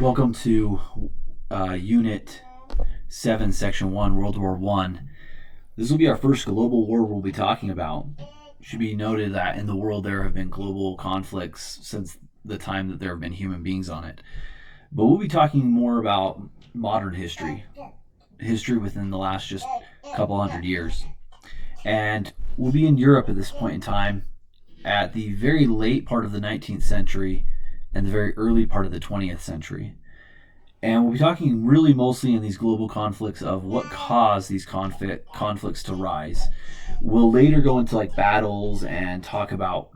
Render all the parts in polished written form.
Welcome to Unit 7, Section 1, World War I. This will be our first global war we'll be talking about. It should be noted that in the world there have been global conflicts since the time that there have been human beings on it. But we'll be talking more about modern history within the last just couple hundred years. And we'll be in Europe at this point in time at the very late part of the 19th century and the very early part of the 20th century. And we'll be talking really mostly in these global conflicts of what caused these conflicts to rise. We'll later go into like battles and talk about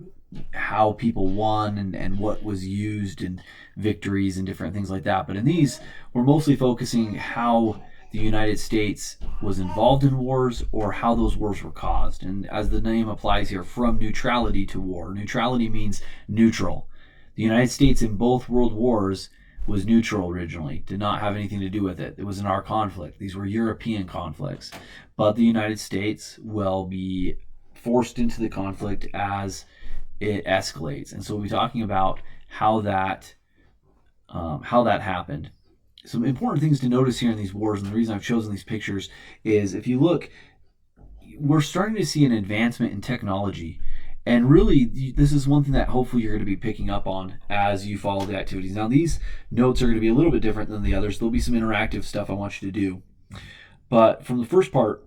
how people won and what was used and victories and different things like that. But in these, we're mostly focusing how the United States was involved in wars or how those wars were caused. And as the name applies here, from neutrality to war. Neutrality means neutral. The United States in both world wars was neutral originally, did not have anything to do with it. It was in our conflict. These were European conflicts. But the United States will be forced into the conflict as it escalates. And so we'll be talking about how that happened. Some important things to notice here in these wars, and the reason I've chosen these pictures is if you look, we're starting to see an advancement in technology. And really, this is one thing that hopefully you're going to be picking up on as you follow the activities. Now, these notes are going to be a little bit different than the others. There'll be some interactive stuff I want you to do. But from the first part,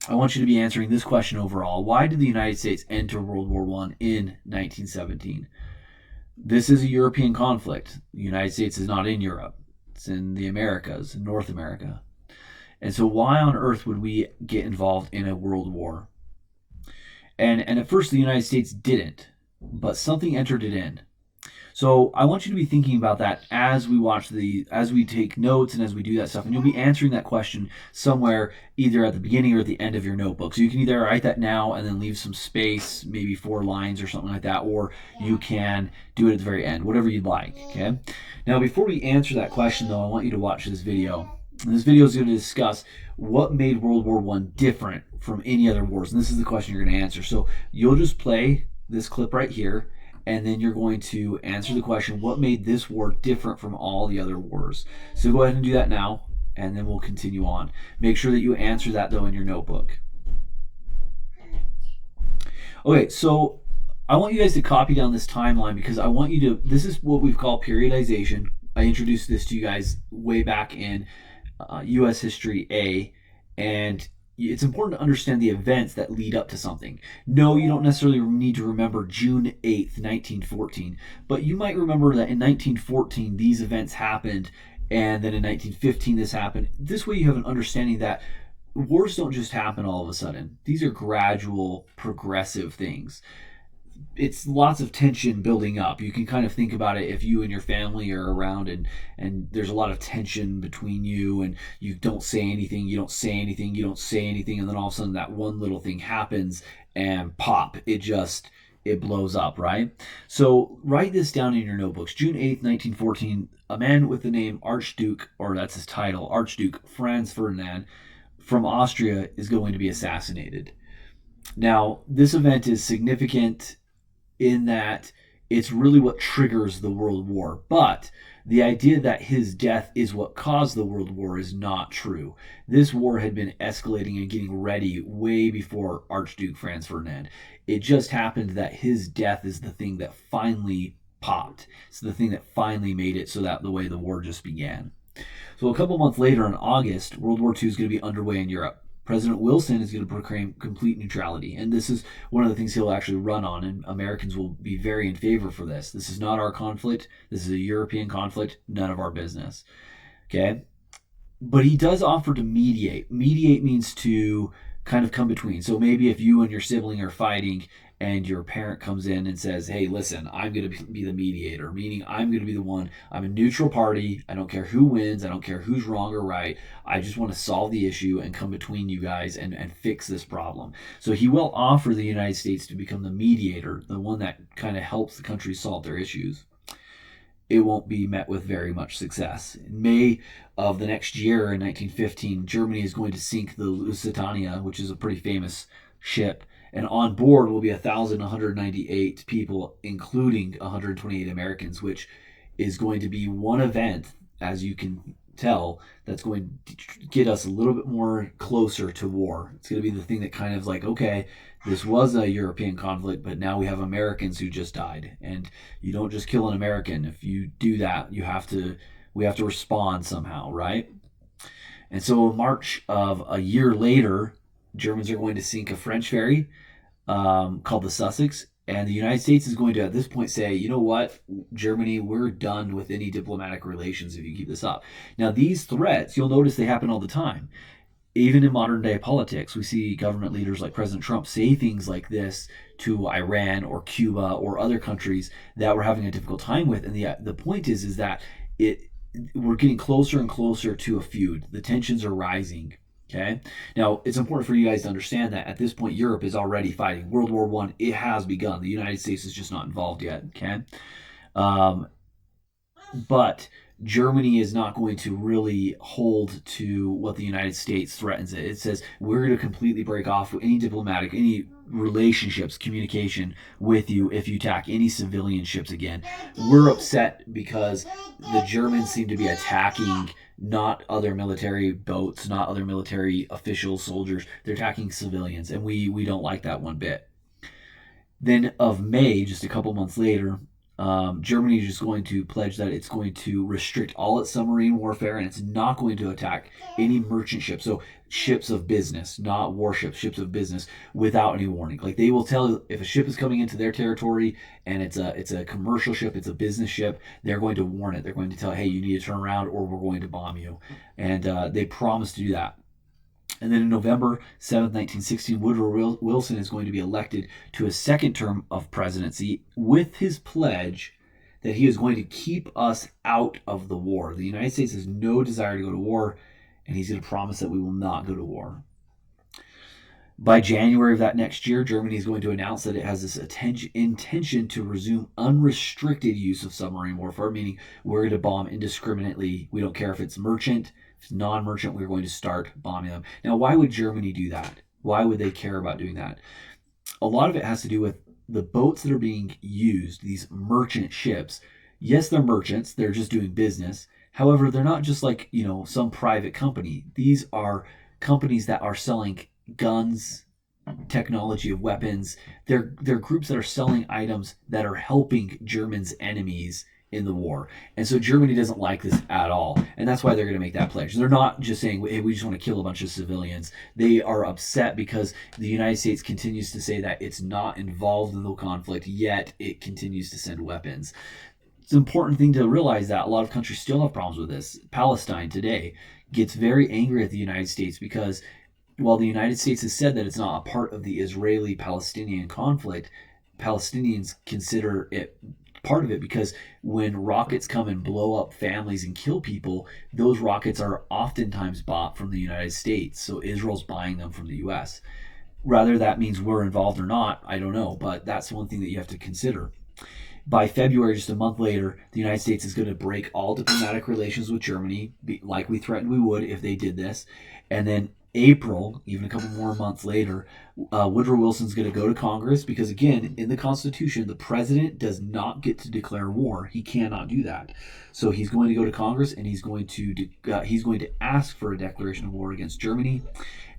I want you to be answering this question overall. Why did the United States enter World War I in 1917? This is a European conflict. The United States is not in Europe. It's in the Americas, in North America. And so why on earth would we get involved in a world war? And at first the United States didn't, but something entered it in. So I want you to be thinking about that as we take notes and as we do that stuff. And you'll be answering that question somewhere either at the beginning or at the end of your notebook. So you can either write that now and then leave some space, maybe 4 lines or something like that, or you can do it at the very end, whatever you'd like, okay? Now, before we answer that question, though, I want you to watch this video. And this video is going to discuss what made World War I different from any other wars. And this is the question you're going to answer. So you'll just play this clip right here, and then you're going to answer the question, what made this war different from all the other wars? So go ahead and do that now, and then we'll continue on. Make sure that you answer that, though, in your notebook. Okay, so I want you guys to copy down this timeline because I want you to, this is what we've called periodization. I introduced this to you guys way back in U.S. History A, and it's important to understand the events that lead up to something. No, you don't necessarily need to remember June 8th, 1914, but you might remember that in 1914 these events happened, and then in 1915 this happened. This way you have an understanding that wars don't just happen all of a sudden. These are gradual, progressive things. It's lots of tension building up. You can kind of think about it if you and your family are around and there's a lot of tension between you and you don't say anything, you don't say anything, you don't say anything, and then all of a sudden that one little thing happens and pop, it blows up, right? So write this down in your notebooks. June 8th, 1914, a man with the name Archduke, or that's his title, Archduke Franz Ferdinand from Austria is going to be assassinated. Now, this event is significant in that it's really what triggers the World War. But the idea that his death is what caused the World War is not true. This war had been escalating and getting ready way before Archduke Franz Ferdinand. It just happened that his death is the thing that finally popped. It's the thing that finally made it so that the way the war just began. So a couple months later in August, World War II is going to be underway in Europe. President Wilson is going to proclaim complete neutrality. And this is one of the things he'll actually run on, and Americans will be very in favor for this. This is not our conflict. This is a European conflict. None of our business. Okay? But he does offer to mediate. Mediate means to kind of come between. So maybe if you and your sibling are fighting and your parent comes in and says, hey, listen, I'm going to be the mediator, meaning I'm going to be the one, I'm a neutral party, I don't care who wins, I don't care who's wrong or right, I just want to solve the issue and come between you guys and fix this problem. So he will offer the United States to become the mediator, the one that kind of helps the country solve their issues. It won't be met with very much success. In May of the next year, in 1915, Germany is going to sink the Lusitania, which is a pretty famous ship, and on board will be 1,198 people, including 128 Americans, which is going to be one event, as you can tell, that's going to get us a little bit more closer to war. It's going to be the thing that kind of like, okay, this was a European conflict, but now we have Americans who just died, and you don't just kill an American. If you do that, we have to respond somehow, right? And so, in March of a year later, Germans are going to sink a French ferry called the Sussex. And the United States is going to, at this point, say, you know what, Germany, we're done with any diplomatic relations if you keep this up. Now, these threats, you'll notice they happen all the time. Even in modern day politics, we see government leaders like President Trump say things like this to Iran or Cuba or other countries that we're having a difficult time with. And the point is that it we're getting closer and closer to a feud. The tensions are rising. Okay. Now, it's important for you guys to understand that at this point, Europe is already fighting. World War I, it has begun. The United States is just not involved yet. Okay. But Germany is not going to really hold to what the United States threatens it. It says we're going to completely break off any diplomatic, any relationships, communication with you if you attack any civilian ships again. We're upset because the Germans seem to be attacking not other military boats, not other military officials, soldiers. They're attacking civilians, and we don't like that one bit. Then of May, just a couple months later, Germany is just going to pledge that it's going to restrict all its submarine warfare, and it's not going to attack any merchant ships. So ships of business, not warships, ships of business, without any warning. Like they will tell if a ship is coming into their territory and it's a commercial ship, it's a business ship, they're going to warn it. They're going to tell, hey, you need to turn around or we're going to bomb you. And they promise to do that. And then in November 7th, 1916, Woodrow Wilson is going to be elected to a second term of presidency with his pledge that he is going to keep us out of the war. The United States has no desire to go to war, and he's going to promise that we will not go to war. By January of that next year, Germany is going to announce that it has this intention to resume unrestricted use of submarine warfare, meaning we're going to bomb indiscriminately. We don't care if it's merchant. If it's non-merchant, we're going to start bombing them. Now, why would Germany do that? Why would they care about doing that? A lot of it has to do with the boats that are being used, these merchant ships. Yes, they're merchants. They're just doing business. However, they're not just like, some private company. These are companies that are selling guns, technology of weapons. They're groups that are selling items that are helping Germany's enemies in the war. And so Germany doesn't like this at all. And that's why they're going to make that pledge. They're not just saying, hey, we just want to kill a bunch of civilians. They are upset because the United States continues to say that it's not involved in the conflict, yet it continues to send weapons. It's an important thing to realize that a lot of countries still have problems with this. Palestine today gets very angry at the United States because while the United States has said that it's not a part of the Israeli-Palestinian conflict, Palestinians consider it part of it because when rockets come and blow up families and kill people, those rockets are oftentimes bought from the United States. So Israel's buying them from the U.S. Whether that means we're involved or not, I don't know, but that's one thing that you have to consider. By February, just a month later, the United States is going to break all diplomatic relations with Germany, like we threatened we would if they did this. And then April, even a couple more months later, Woodrow Wilson's going to go to Congress because, again, in the Constitution, the president does not get to declare war. He cannot do that. So he's going to go to Congress and he's going to ask for a declaration of war against Germany.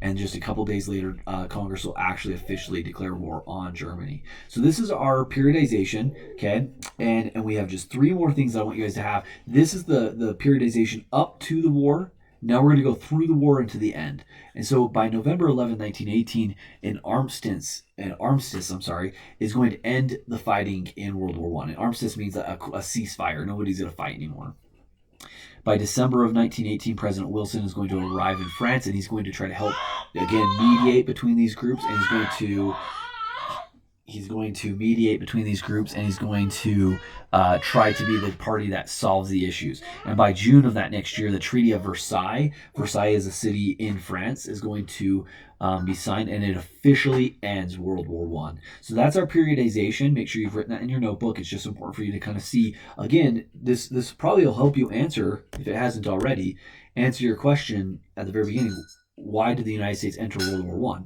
And just a couple days later, Congress will actually officially declare war on Germany. So this is our periodization, okay? And we have just 3 more things I want you guys to have. This is the periodization up to the war. Now we're going to go through the war into the end. And so by November 11, 1918, an armistice, is going to end the fighting in World War I. An armistice means a ceasefire. Nobody's going to fight anymore. By December of 1918, President Wilson is going to arrive in France, and he's going to try to help, again, mediate between these groups, and he's going to mediate between these groups, and he's going to try to be the party that solves the issues. And by June of that next year, the Treaty of Versailles is a city in France, is going to be signed, and it officially ends World War I. So that's our periodization. Make sure you've written that in your notebook. It's just important for you to kind of see. Again, this probably will help you answer, if it hasn't already, answer your question at the very beginning. Why did the United States enter World War I?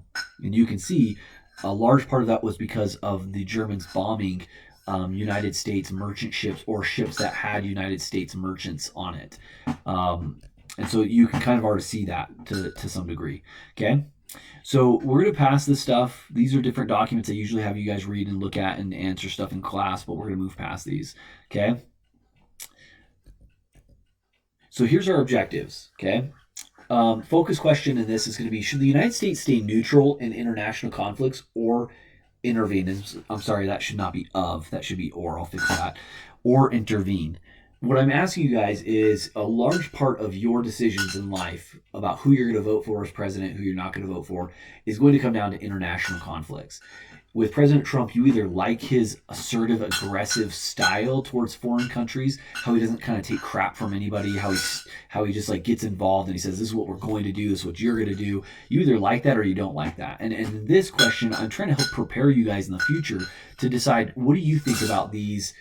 And you can see a large part of that was because of the Germans bombing United States merchant ships or ships that had United States merchants on it. And so you can kind of already see that to some degree. Okay. So we're going to pass this stuff. These are different documents I usually have you guys read and look at and answer stuff in class, but we're going to move past these. Okay. So here's our objectives. Okay. Focus question in this is going to be, should the United States stay neutral in international conflicts or intervene? I'm sorry, that should not be of. That should be or. I'll fix that. Or intervene. What I'm asking you guys is a large part of your decisions in life about who you're going to vote for as president, who you're not going to vote for, is going to come down to international conflicts. With President Trump, you either like his assertive, aggressive style towards foreign countries, how he doesn't kind of take crap from anybody, how he just like gets involved and he says, this is what we're going to do, this is what you're going to do. You either like that or you don't like that. And in this question, I'm trying to help prepare you guys in the future to decide, what do you think about these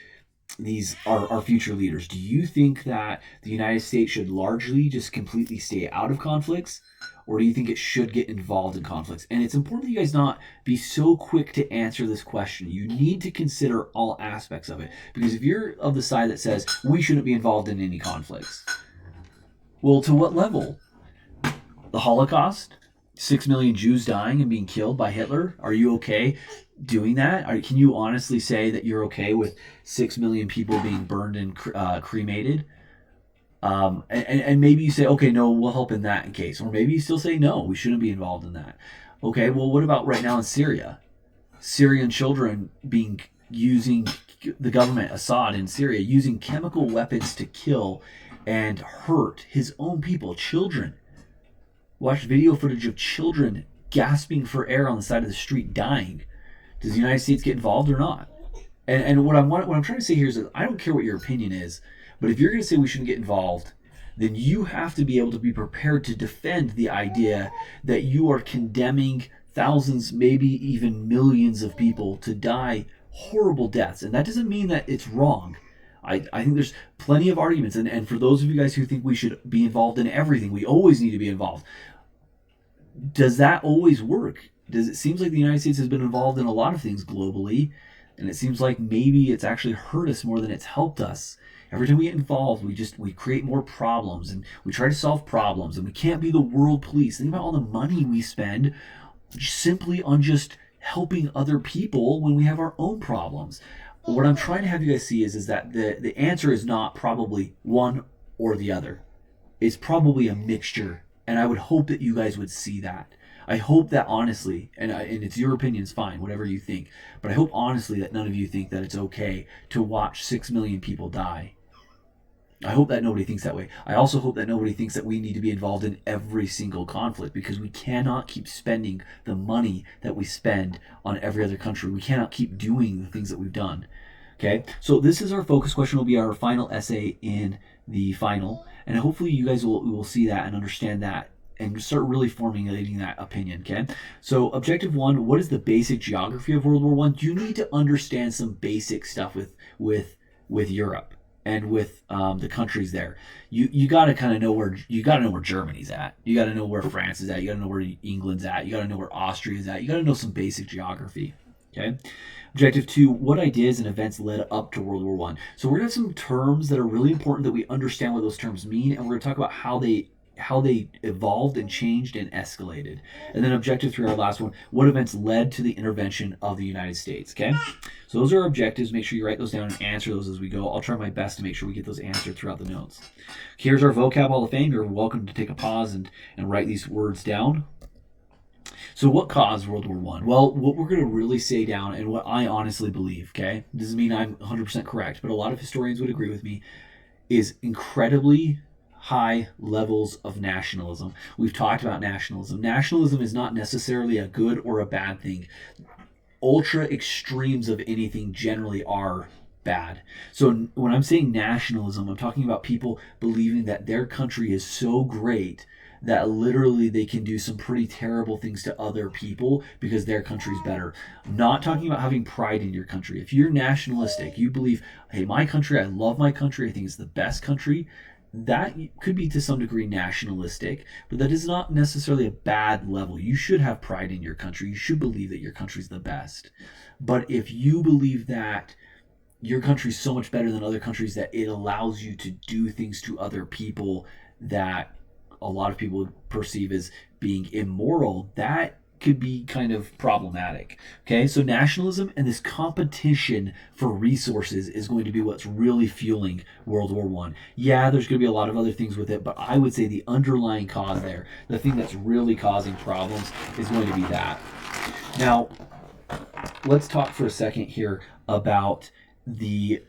are our future leaders? Do you think that the United States should largely just completely stay out of conflicts? Or do you think it should get involved in conflicts? And it's important that you guys not be so quick to answer this question. You need to consider all aspects of it. Because if you're of the side that says, we shouldn't be involved in any conflicts, well, to what level? The Holocaust? 6 million Jews dying and being killed by Hitler? Are you okay doing that? Can you honestly say that you're okay with 6 million people being burned and cremated? And maybe you say, okay, no, we'll help in that case. Or maybe you still say, no, we shouldn't be involved in that. Okay, well, what about right now in Syria? Syrian children using the government, Assad in Syria, using chemical weapons to kill and hurt his own people, children. Watched video footage of children gasping for air on the side of the street, dying. Does the United States get involved or not? And what I'm trying to say here is that I don't care what your opinion is, but if you're going to say we shouldn't get involved, then you have to be able to be prepared to defend the idea that you are condemning thousands, maybe even millions of people to die horrible deaths. And that doesn't mean that it's wrong. I think there's plenty of arguments. And for those of you guys who think we should be involved in everything, we always need to be involved. Does that always work? It seems like the United States has been involved in a lot of things globally, and it seems like maybe it's actually hurt us more than it's helped us. Every time we get involved, we create more problems, and we try to solve problems, and we can't be the world police. Think about all the money we spend simply on just helping other people when we have our own problems. What I'm trying to have you guys see is that the answer is not probably one or the other. It's probably a mixture, and I would hope that you guys would see that. I hope that honestly, and it's your opinion, it's fine, whatever you think, but I hope honestly that none of you think that it's okay to watch 6 million people die. I hope that nobody thinks that way. I also hope that nobody thinks that we need to be involved in every single conflict, because we cannot keep spending the money that we spend on every other country. We cannot keep doing the things that we've done. Okay, so this is our focus question. Will be our final essay in the final, and hopefully you guys will see that and understand that and start really formulating that opinion. Okay, so objective 1: what is the basic geography of World War I? You need to understand some basic stuff with Europe and with the countries there. You got to kind of know where Germany's at. You got to know where France is at. You got to know where England's at. You got to know where Austria is at. You got to know some basic geography. Okay. Objective 2: what ideas and events led up to World War I? So we're gonna have some terms that are really important that we understand what those terms mean, and we're gonna talk about how they evolved and changed and escalated. And then objective 3, our last one: what events led to the intervention of the United States? Okay, so those are our objectives. Make sure you write those down and answer those as we go. I'll try my best to make sure we get those answered throughout the notes. Here's our vocab hall of fame. You're welcome to take a pause and write these words down. So what caused World War I? Well, what we're going to really say down, and what I honestly believe, okay, doesn't mean I'm 100% correct, but a lot of historians would agree with me, is incredibly high levels of nationalism. We've talked about nationalism. Nationalism is not necessarily a good or a bad thing. Ultra extremes of anything generally are bad. So when I'm saying nationalism, I'm talking about people believing that their country is so great that literally they can do some pretty terrible things to other people because their country's better. I'm not talking about having pride in your country. If you're nationalistic, you believe, hey, my country, I love my country, I think it's the best country, that could be to some degree nationalistic, but that is not necessarily a bad level. You should have pride in your country. You should believe that your country's the best. But if you believe that your country's so much better than other countries that it allows you to do things to other people that a lot of people perceive as being immoral, that could be kind of problematic. Okay, so nationalism and this competition for resources is going to be what's really fueling World War One. Yeah, there's going to be a lot of other things with it, but I would say the underlying cause there, the thing that's really causing problems, is going to be that. Now, let's talk for a second here about the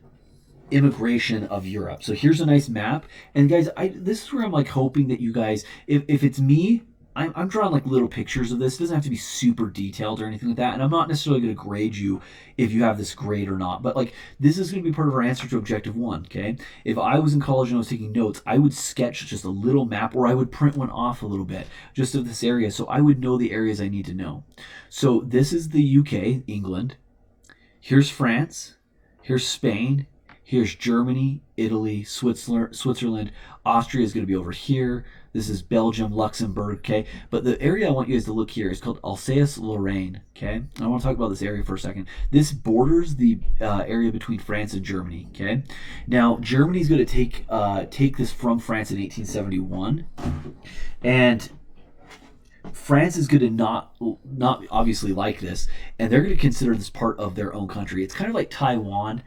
immigration of Europe. So here's a nice map, and guys, this is where I'm like hoping that you guys, if it's me, I'm drawing like little pictures of this. It doesn't have to be super detailed or anything like that, and I'm not necessarily going to grade you if you have this grade or not, but like this is going to be part of our answer to objective one. Okay, if I was in college and I was taking notes, I would sketch just a little map, or I would print one off a little bit just of this area, so I would know the areas I need to know. So this is the UK, England. Here's France. Here's Spain. Here's Germany, Italy, Switzerland. Austria is going to be over here. This is Belgium, Luxembourg, okay? But the area I want you guys to look here is called Alsace-Lorraine, okay? I want to talk about this area for a second. This borders the area between France and Germany, okay? Now, Germany is going to take this from France in 1871, and France is going to not obviously like this, and they're going to consider this part of their own country. It's kind of like Taiwan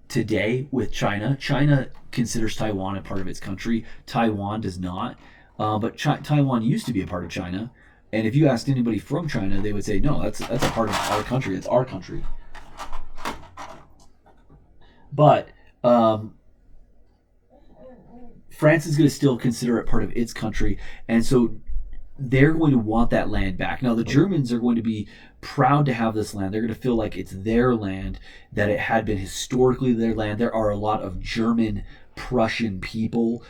today with China. China considers Taiwan a part of its country. Taiwan does not. But Taiwan used to be a part of China. And if you asked anybody from China, they would say, no, that's a part of our country. It's our country. But France is going to still consider it part of its country. And so they're going to want that land back. Now, the Germans are going to be proud to have this land. They're going to feel like it's their land, that it had been historically their land. There are a lot of German Prussian people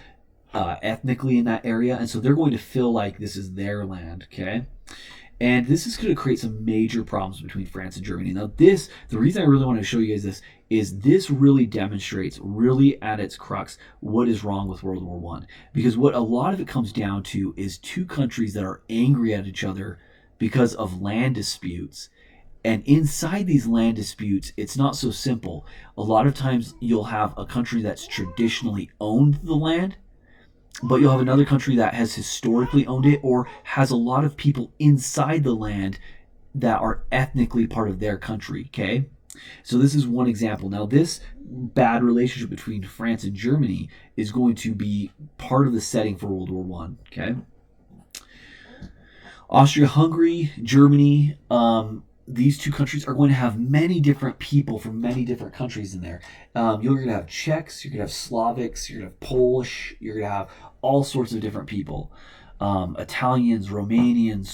ethnically in that area, and so they're going to feel like this is their land, okay? And this is going to create some major problems between France and Germany. Now, the reason I really want to show you guys this is this really demonstrates, really at its crux, what is wrong with World War One. Because what a lot of it comes down to is two countries that are angry at each other because of land disputes. And inside these land disputes, it's not so simple. A lot of times you'll have a country that's traditionally owned the land, but you'll have another country that has historically owned it or has a lot of people inside the land that are ethnically part of their country, okay? So this is one example. Now, this bad relationship between France and Germany is going to be part of the setting for World War One, okay? Austria-Hungary, Germany, these two countries are going to have many different people from many different countries in there. You're going to have Czechs, you're going to have Slavics, you're going to have Polish, you're going to have all sorts of different people. Italians, Romanians,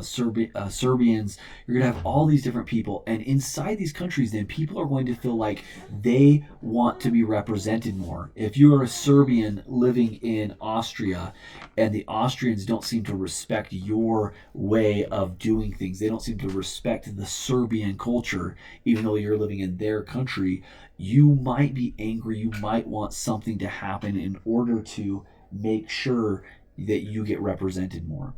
Serbians. You're going to have all these different people. And inside these countries, then, people are going to feel like they want to be represented more. If you are a Serbian living in Austria and the Austrians don't seem to respect your way of doing things, they don't seem to respect the Serbian culture, even though you're living in their country, you might be angry. You might want something to happen in order to make sure that you get represented more.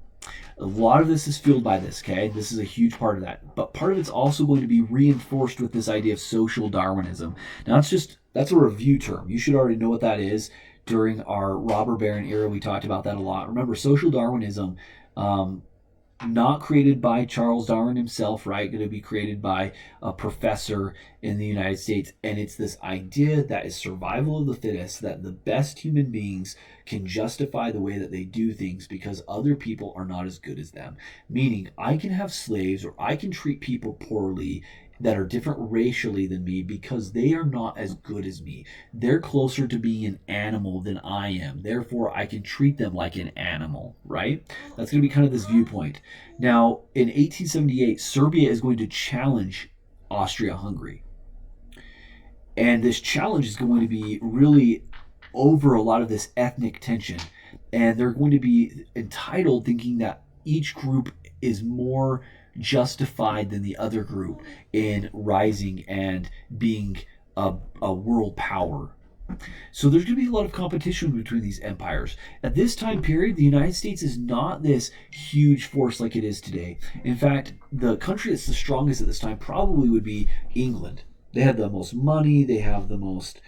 A lot of this is fueled by this, okay? This is a huge part of that. But part of it's also going to be reinforced with this idea of social Darwinism. Now, that's a review term. You should already know what that is. During our robber baron era, we talked about that a lot. Remember, social Darwinism, not created by Charles Darwin himself, right? Going to be created by a professor in the United States. And it's this idea that is survival of the fittest, that the best human beings can justify the way that they do things because other people are not as good as them. Meaning, I can have slaves or I can treat people poorly that are different racially than me because they are not as good as me. They're closer to being an animal than I am. Therefore, I can treat them like an animal, right? That's going to be kind of this viewpoint. Now, in 1878, Serbia is going to challenge Austria-Hungary. And this challenge is going to be really over a lot of this ethnic tension. And they're going to be entitled thinking that each group is more justified than the other group in rising and being a world power. So there's going to be a lot of competition between these empires. At this time period, the United States is not this huge force like it is today. In fact, the country that's the strongest at this time probably would be England. They have the most money. They have the most.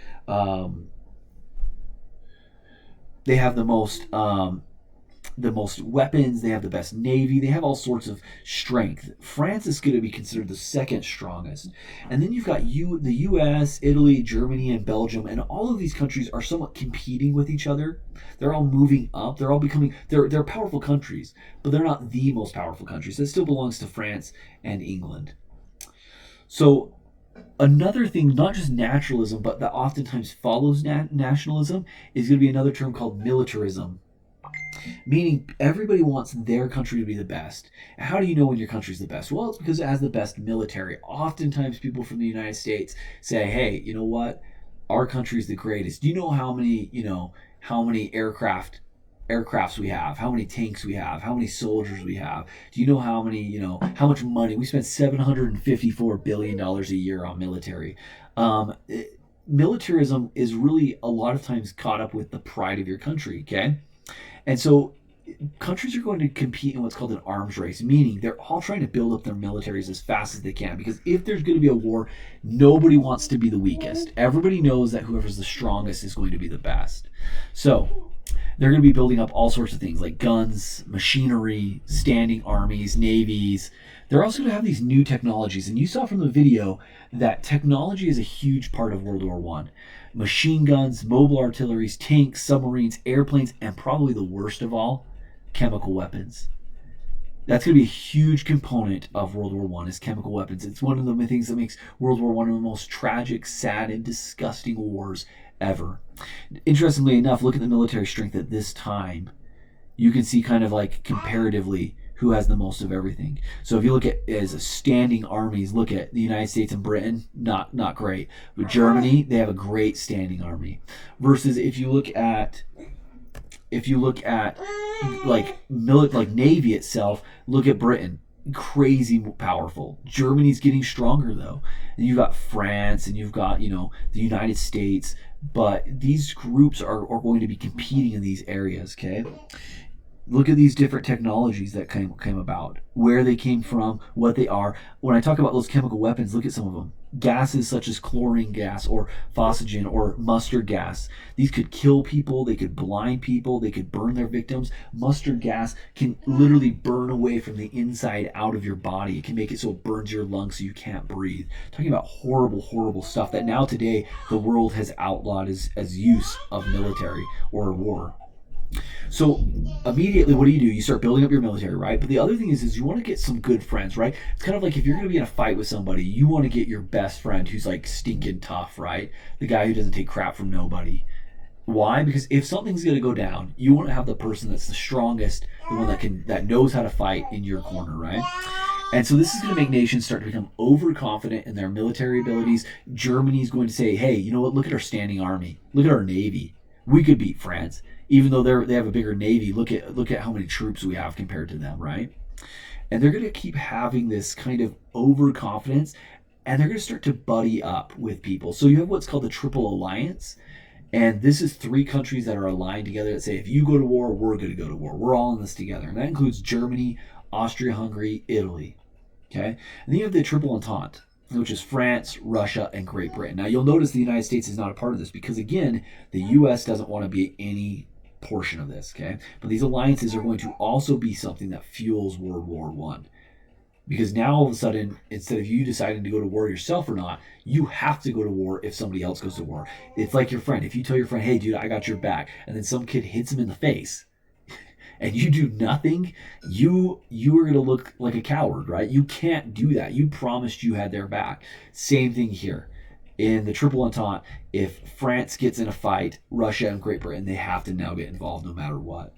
They have the most weapons. They have the best navy. They have all sorts of strength. France is going to be considered the second strongest, and then you've got the U.S., Italy, Germany, and Belgium, and all of these countries are somewhat competing with each other. They're all moving up. They're all becoming. They're powerful countries, but they're not the most powerful countries. That still belongs to France and England. So another thing, not just naturalism, but that oftentimes follows nationalism, is going to be another term called militarism, meaning everybody wants their country to be the best. How do you know when your country's the best? Well, it's because it has the best military. Oftentimes people from the United States say, hey, you know what? Our country's the greatest. Do you know how many aircrafts we have, how many tanks we have, how many soldiers we have? Do you know how much money we spend? $754 billion a year on military. Militarism is really a lot of times caught up with the pride of your country, okay? And so countries are going to compete in what's called an arms race, meaning they're all trying to build up their militaries as fast as they can, because if there's going to be a war, nobody wants to be the weakest. Everybody knows that whoever's the strongest is going to be the best. So they're going to be building up all sorts of things like guns, machinery, standing armies, navies. They're also going to have these new technologies. And you saw from the video that technology is a huge part of World War One. Machine guns, mobile artilleries, tanks, submarines, airplanes, and probably the worst of all, chemical weapons. That's going to be a huge component of World War One is chemical weapons. It's one of the things that makes World War One one of the most tragic, sad, and disgusting wars ever. Interestingly enough, look at the military strength at this time. You can see kind of like comparatively who has the most of everything. So if you look at as standing armies, look at the United States and Britain, not great. But Germany, they have a great standing army. Versus if you look at like Navy itself, look at Britain. Crazy powerful. Germany's getting stronger though. And you've got France and you've got, the United States, but these groups are going to be competing in these areas, okay? Look at these different technologies that came about, where they came from, what they are. When I talk about those chemical weapons, look at some of them. Gases such as chlorine gas or phosphagen or mustard gas. These could kill people, they could blind people, they could burn their victims. Mustard gas can literally burn away from the inside out of your body. It can make it so it burns your lungs so you can't breathe. Talking about horrible, horrible stuff that now today the world has outlawed as use of military or war. So immediately, what do? You start building up your military, right? But the other thing is you want to get some good friends, right? It's kind of like if you're going to be in a fight with somebody, you want to get your best friend who's like stinking tough, right? The guy who doesn't take crap from nobody. Why? Because if something's going to go down, you want to have the person that's the strongest, the one that knows how to fight in your corner, right? And so this is going to make nations start to become overconfident in their military abilities. Germany's going to say, hey, you know what? Look at our standing army. Look at our navy. We could beat France. Even though they have a bigger navy, look at how many troops we have compared to them, right? And they're going to keep having this kind of overconfidence, and they're going to start to buddy up with people. So you have what's called the Triple Alliance, and this is 3 countries that are aligned together that say, if you go to war, we're going to go to war. We're all in this together, and that includes Germany, Austria-Hungary, Italy. Okay, and then you have the Triple Entente, which is France, Russia, and Great Britain. Now you'll notice the United States is not a part of this because, again, the U.S. doesn't want to be any portion of this, okay? But these alliances are going to also be something that fuels World War One, because now all of a sudden, instead of you deciding to go to war yourself or not, you have to go to war if somebody else goes to war. It's like your friend. If you tell your friend, hey, dude, I got your back, and then some kid hits him in the face, and you do nothing, you are going to look like a coward, right? You can't do that. You promised you had their back. Same thing here. In the Triple Entente, if France gets in a fight, Russia and Great Britain, they have to now get involved no matter what.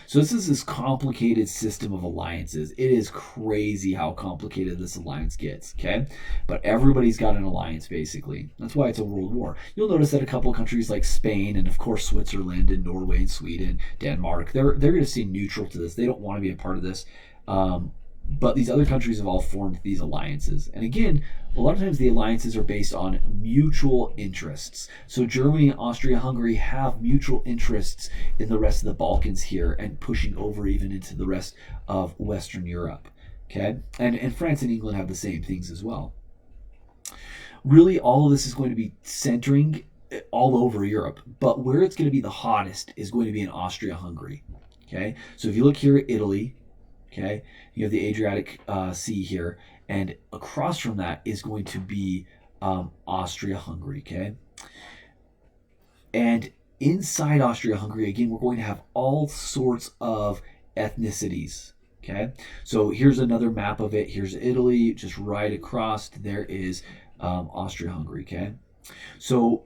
So this is this complicated system of alliances. It is crazy how complicated this alliance gets, okay? But everybody's got an alliance, basically. That's why it's a world war. You'll notice that a couple of countries like Spain and, of course, Switzerland and Norway and Sweden, Denmark, they're going to stay neutral to this. They don't want to be a part of this. But these other countries have all formed these alliances. And again, a lot of times the alliances are based on mutual interests. So Germany and Austria-Hungary have mutual interests in the rest of the Balkans here and pushing over even into the rest of Western Europe. Okay? And France and England have the same things as well. really all of this is going to be centering all over Europe, but where it's going to be the hottest is going to be in Austria-Hungary. Okay, so if you look here at Italy, okay, you have the Adriatic Sea here, and across from that is going to be Austria-Hungary. Okay, and inside Austria-Hungary, again, we're going to have all sorts of ethnicities. Okay, so here's another map of it. Here's Italy, just right across. There is Austria-Hungary. Okay, so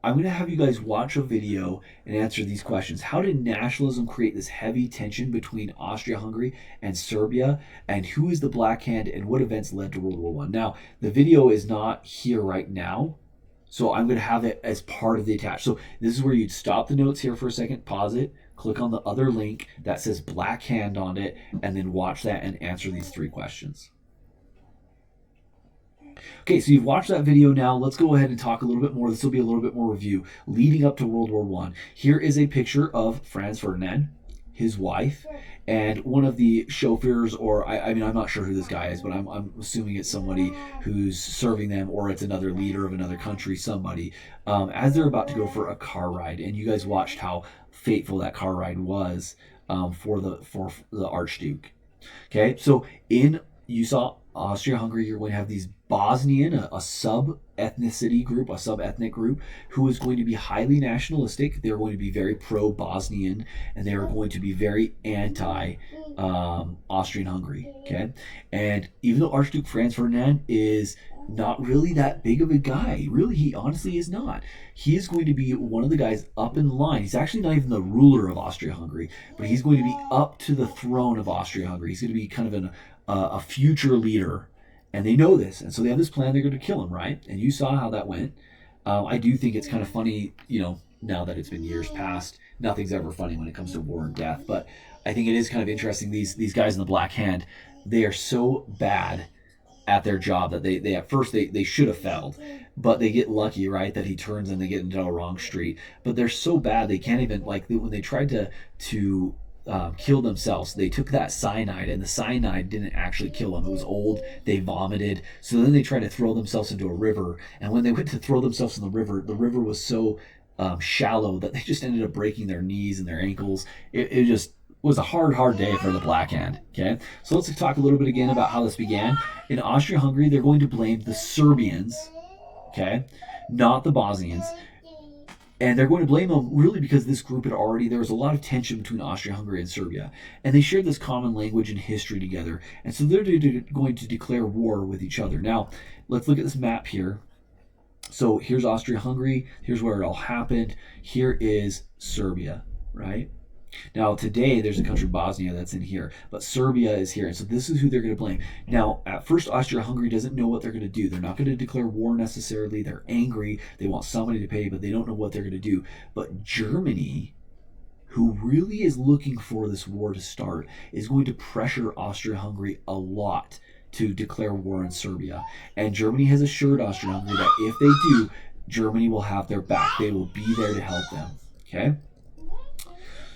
I'm going to have you guys watch a video and answer these questions. How did nationalism create this heavy tension between Austria-Hungary and Serbia? And who is the Black Hand and what events led to World War I? Now, the video is not here right now, so I'm going to have it as part of the attached. So this is where you'd stop the notes here for a second, pause it, click on the other link that says Black Hand on it, and then watch that and answer these 3 questions. Okay, so you've watched that video now. Let's go ahead and talk a little bit more. This will be a little bit more review leading up to World War I. Here is a picture of Franz Ferdinand, his wife, and one of the chauffeurs, or I mean, I'm not sure who this guy is, but I'm assuming it's somebody who's serving them, or it's another leader of another country, somebody, as they're about to go for a car ride. And you guys watched how fateful that car ride was for the Archduke. Okay, so you saw Austria-Hungary, you're going to have these Bosnian, a sub-ethnicity group, a sub-ethnic group, who is going to be highly nationalistic. They're going to be very pro-Bosnian, and they are going to be very anti-Austrian-Hungary, okay? And even though Archduke Franz Ferdinand is not really that big of a guy, really, he honestly is not. He is going to be one of the guys up in line. He's actually not even the ruler of Austria-Hungary, but he's going to be up to the throne of Austria-Hungary. He's going to be kind of a future leader, and they know this, and so they have this plan. They're going to kill him, right? And you saw how that went. I do think it's kind of funny, now that it's been years past. Nothing's ever funny when it comes to war and death, but I think it is kind of interesting. These guys in the Black Hand, they are so bad at their job that they at first they should have failed, but they get lucky, right, that he turns and they get into the wrong street. But they're so bad they can't even, like, when they tried to kill themselves, they took that cyanide, and the cyanide didn't actually kill them. It was old. They vomited. So then they tried to throw themselves into a river, and when they went to throw themselves in the river was so shallow that they just ended up breaking their knees and their ankles. It just was a hard day for the Black Hand. Okay, so let's talk a little bit again about how this began. In Austria-Hungary, they're going to blame the Serbians, okay, not the Bosnians. And they're going to blame them really because this group there was a lot of tension between Austria-Hungary and Serbia. And they shared this common language and history together. And so they're going to declare war with each other. Now, let's look at this map here. So here's Austria-Hungary. Here's where it all happened. Here is Serbia, right? Now, today, there's a country, Bosnia, that's in here, but Serbia is here, and so this is who they're going to blame. Now, at first, Austria-Hungary doesn't know what they're going to do. They're not going to declare war necessarily. They're angry. They want somebody to pay, but they don't know what they're going to do. But Germany, who really is looking for this war to start, is going to pressure Austria-Hungary a lot to declare war in Serbia. And Germany has assured Austria-Hungary that if they do, Germany will have their back. They will be there to help them, okay?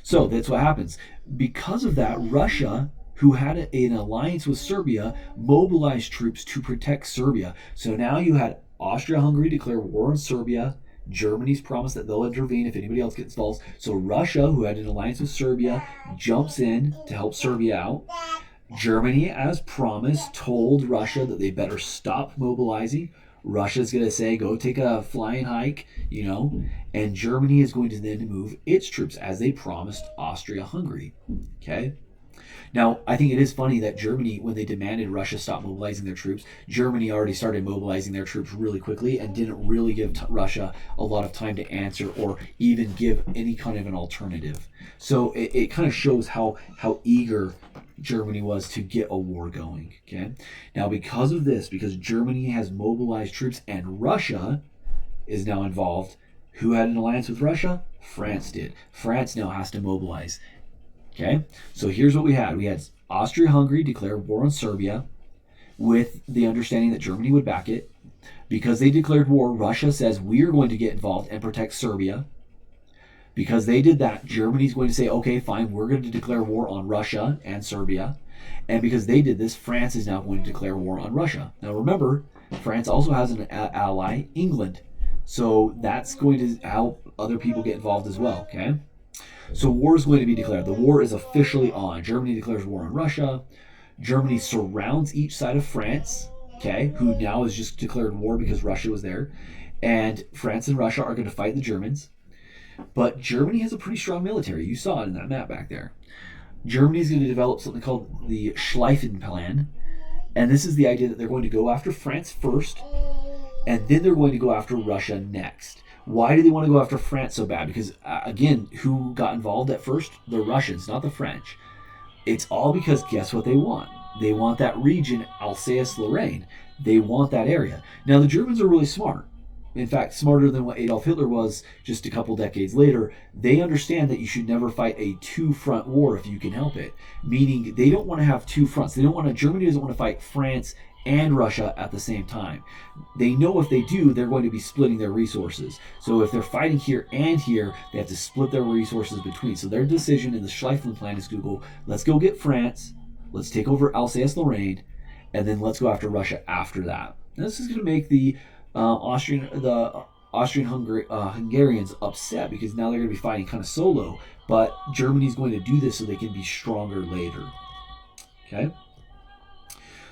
So that's what happens. Because of that, Russia, who had an alliance with Serbia, mobilized troops to protect Serbia. So now you had Austria-Hungary declare war on Serbia. Germany's promised that they'll intervene if anybody else gets involved. So Russia, who had an alliance with Serbia, jumps in to help Serbia out. Germany, as promised, told Russia that they better stop mobilizing. Russia's going to say, go take a flying hike, and Germany is going to then move its troops as they promised Austria-Hungary, okay? Now, I think it is funny that Germany, when they demanded Russia stop mobilizing their troops, Germany already started mobilizing their troops really quickly and didn't really give Russia a lot of time to answer or even give any kind of an alternative. So it kind of shows how eager Germany was to get a war going, okay? Now, because of this, because Germany has mobilized troops and Russia is now involved, who had an alliance with Russia? France did. France now has to mobilize, okay? So here's what we had. We had Austria-Hungary declare war on Serbia with the understanding that Germany would back it. Because they declared war, Russia says, we are going to get involved and protect Serbia. Because they did that, Germany's going to say, okay, fine, we're going to declare war on Russia and Serbia. And because they did this, France is now going to declare war on Russia. Now remember, France also has an ally, England. So that's going to help other people get involved as well, okay? So war is going to be declared. The war is officially on. Germany declares war on Russia. Germany surrounds each side of France, okay, who now has just declared war because Russia was there. And France and Russia are going to fight the Germans. But Germany has a pretty strong military. You saw it in that map back there. Germany is going to develop something called the Schleifen Plan. And this is the idea that they're going to go after France first, and then they're going to go after Russia next. Why do they want to go after France so bad? Because, again, who got involved at first? The Russians, not the French. It's all because guess what they want? They want that region, Alsace-Lorraine. They want that area. Now, the Germans are really smart. In fact, smarter than what Adolf Hitler was just a couple decades later. They understand that you should never fight a two-front war if you can help it. Meaning they don't want to have two fronts. Germany doesn't want to fight France and Russia at the same time. They know if they do, they're going to be splitting their resources. So if they're fighting here and here, they have to split their resources between. So their decision in the Schleifen Plan is to go, let's go get France, let's take over Alsace-Lorraine, and then let's go after Russia after that. And this is going to make the Austrian-Hungarians upset because now they're going to be fighting kind of solo, but Germany's going to do this so they can be stronger later. Okay?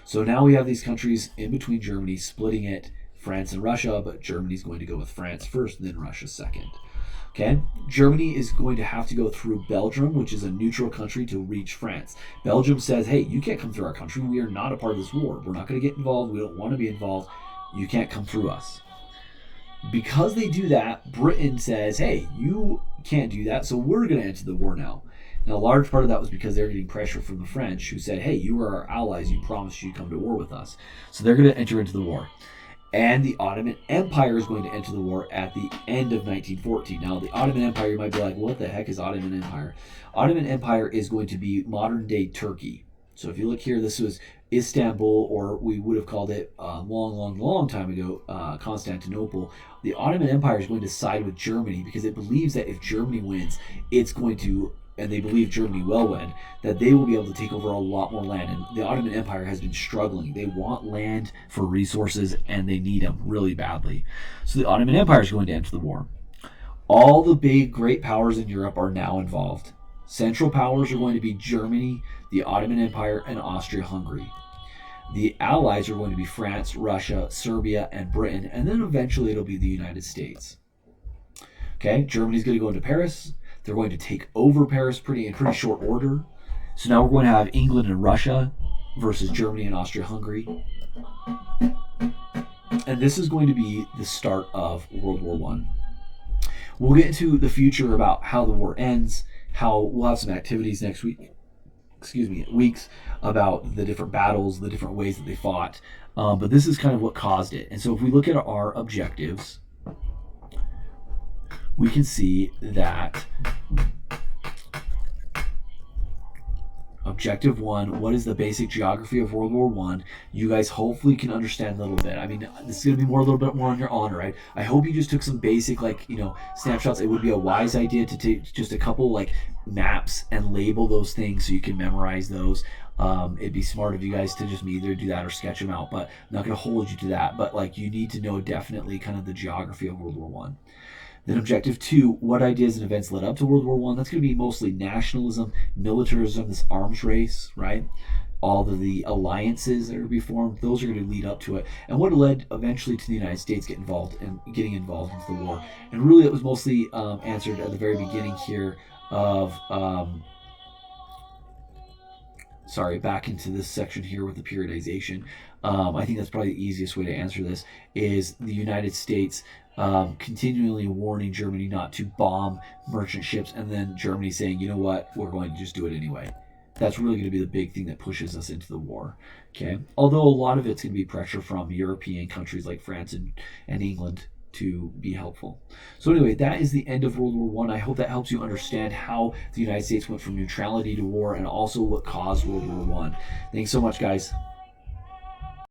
So now we have these countries in between Germany splitting it, France and Russia, but Germany's going to go with France first, then Russia second. Okay? Germany is going to have to go through Belgium, which is a neutral country, to reach France. Belgium says, hey, you can't come through our country. We are not a part of this war. We're not going to get involved. We don't want to be involved. You can't come through us. Because they do that, Britain says, hey, you can't do that, so we're going to enter the war now. Now, a large part of that was because they're getting pressure from the French, who said, hey, you are our allies. You promised you'd come to war with us. So they're going to enter into the war. And the Ottoman Empire is going to enter the war at the end of 1914. Now, the Ottoman Empire, you might be like, what the heck is Ottoman Empire? Ottoman Empire is going to be modern-day Turkey. So if you look here, this was Istanbul, or we would have called it a long time ago, Constantinople. The Ottoman Empire is going to side with Germany because it believes that if Germany wins, it's going to, and they believe Germany will win, that they will be able to take over a lot more land. And the Ottoman Empire has been struggling. They want land for resources, and they need them really badly. So the Ottoman Empire is going to enter the war. All the big, great powers in Europe are now involved. Central powers are going to be Germany, the Ottoman Empire, and Austria-Hungary. The allies are going to be France, Russia, Serbia, and Britain, and then eventually it'll be the United States. Okay, Germany's going to go into Paris. They're going to take over Paris in pretty short order. So now we're going to have England and Russia versus Germany and Austria-Hungary. And this is going to be the start of World War I. We'll get into the future about how the war ends, how we'll have some activities next week, weeks, about the different battles, the different ways that they fought. But this is kind of what caused it. And so if we look at our objectives, we can see that Objective 1, what is the basic geography of World War I? You guys hopefully can understand a little bit. I mean, this is going to be a little bit more on your honor, right? I hope you just took some basic, snapshots. It would be a wise idea to take just a couple, maps and label those things so you can memorize those. It'd be smart of you guys to just either do that or sketch them out, but I'm not going to hold you to that. But, you need to know definitely kind of the geography of World War I. Then Objective 2, what ideas and events led up to World War I? That's going to be mostly nationalism, militarism, this arms race, right? All of the alliances that are to be formed, those are going to lead up to it. And what led eventually to the United States getting involved into the war. And really it was mostly answered at the very beginning here of... back into this section here with the periodization. I think that's probably the easiest way to answer this, is the United States continually warning Germany not to bomb merchant ships, and then Germany saying, you know what, we're going to just do it anyway. That's really going to be the big thing that pushes us into the war. Okay, although a lot of it's going to be pressure from European countries like France and England to be helpful. So anyway, that is the end of World War I. I hope that helps you understand how the United States went from neutrality to war, and also what caused World War I. Thanks so much, guys.